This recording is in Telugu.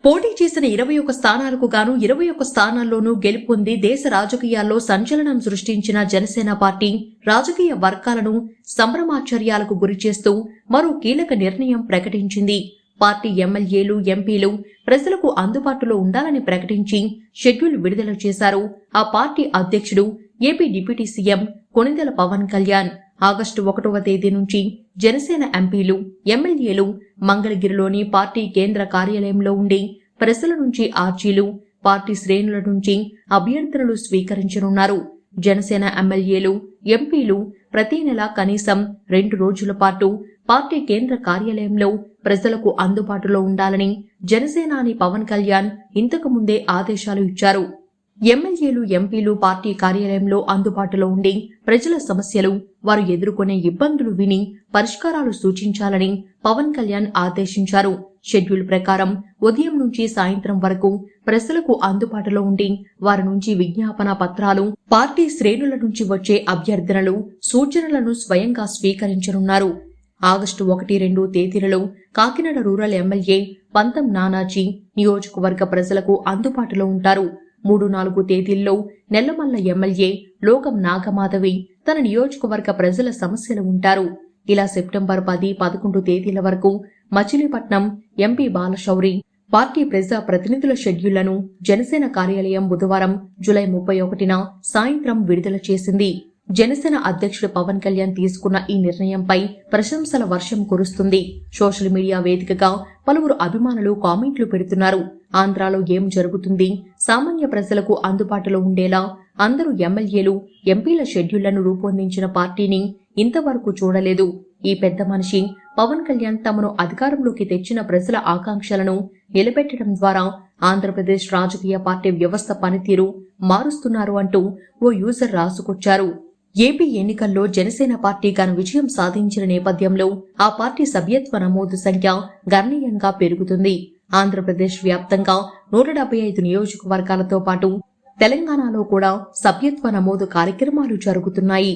పోటీ చేసిన 21 స్థానాలకు గాను 21 స్థానాల్లోనూ గెలుపొంది దేశ రాజకీయాల్లో సంచలనం సృష్టించిన జనసేన పార్టీ రాజకీయ వర్గాలను సంభ్రమాశ్చర్యాలకు గురిచేస్తూ మరో కీలక నిర్ణయం ప్రకటించింది. పార్టీ ఎమ్మెల్యేలు, ఎంపీలు ప్రజలకు అందుబాటులో ఉండాలని ప్రకటించి షెడ్యూల్ విడుదల చేశారు. ఆ పార్టీ అధ్యక్షుడు, AP deputy CM Konidela Pawan Kalyan August 1వ తేదీ నుంచి జనసేన ఎంపీలు, ఎమ్మెల్యేలు మంగళగిరిలోని పార్టీ కేంద్ర కార్యాలయంలో ఉండి ప్రజల నుంచి ఆర్జీలు, పార్టీ శ్రేణుల నుంచి అభ్యర్థనలు స్వీకరించనున్నారు. జనసేన ఎమ్మెల్యేలు, ఎంపీలు ప్రతి నెల కనీసం 2 రోజుల పాటు పార్టీ కేంద్ర కార్యాలయంలో ప్రజలకు అందుబాటులో ఉండాలని జనసేనాని పవన్ కళ్యాణ్ ఇంతకు ముందే ఆదేశాలు ఇచ్చారు. ఎమ్మెల్యేలు, ఎంపీలు పార్టీ కార్యాలయంలో అందుబాటులో ఉండి ప్రజల సమస్యలు, వారు ఎదుర్కొనే ఇబ్బందులు విని పరిష్కారాలు సూచించాలని పవన్ కళ్యాణ్ ఆదేశించారు. షెడ్యూల్ ప్రకారం ఉదయం నుంచి సాయంత్రం వరకు ప్రజలకు అందుబాటులో ఉండి వారి నుంచి విజ్ఞాపన పత్రాలు, పార్టీ శ్రేణుల నుంచి వచ్చే అభ్యర్థనలు, సూచనలను స్వయంగా స్వీకరించనున్నారు. ఆగస్టు 1, 2 తేదీలలో కాకినాడ రూరల్ ఎమ్మెల్యే పంతం నానాజీ నియోజకవర్గ ప్రజలకు అందుబాటులో ఉంటారు. 3, 4 తేదీల్లో నెల్లమల్ల ఎమ్మెల్యే లోకం నాగమాధవి తన నియోజకవర్గ ప్రజల సమస్యలు ఉంటారు. ఇలా సెప్టెంబర్ 10, 11 తేదీల వరకు మచిలీపట్నం ఎంపీ బాలశౌరి పార్టీ ప్రజా ప్రతినిధుల షెడ్యూళ్లను జనసేన కార్యాలయం బుధవారం జూలై 31న సాయంత్రం విడుదల చేసింది. జనసేన అధ్యక్షుడు పవన్ కళ్యాణ్ తీసుకున్న ఈ నిర్ణయంపై ప్రశంసల వర్షం కురుస్తుంది. సోషల్ మీడియా వేదికగా పలువురు అభిమానులు కామెంట్లు పెడుతున్నారు. ఆంధ్రాలో ఏం జరుగుతుంది? సామాన్య ప్రజలకు అందుబాటులో ఉండేలా అందరూ ఎమ్మెల్యేలు, ఎంపీల షెడ్యూళ్లను రూపొందించిన పార్టీని ఇంతవరకు చూడలేదు. ఈ పెద్ద మనిషి పవన్ కళ్యాణ్ తమను అధికారంలోకి తెచ్చిన ప్రజల ఆకాంక్షలను నిలబెట్టడం ద్వారా ఆంధ్రప్రదేశ్ రాజకీయ పార్టీ వ్యవస్థ పనితీరు మారుస్తున్నారు అంటూ ఓ యూజర్ రాసుకొచ్చారు. ఏపీ ఎన్నికల్లో జనసేన పార్టీ ఘన విజయం సాధించిన నేపథ్యంలో ఆ పార్టీ సభ్యత్వ నమోదు సంఖ్య గణనీయంగా పెరుగుతుంది. ఆంధ్రప్రదేశ్ వ్యాప్తంగా 175 నియోజకవర్గాలతో పాటు తెలంగాణలో కూడా సభ్యత్వ నమోదు కార్యక్రమాలు జరుగుతున్నాయి.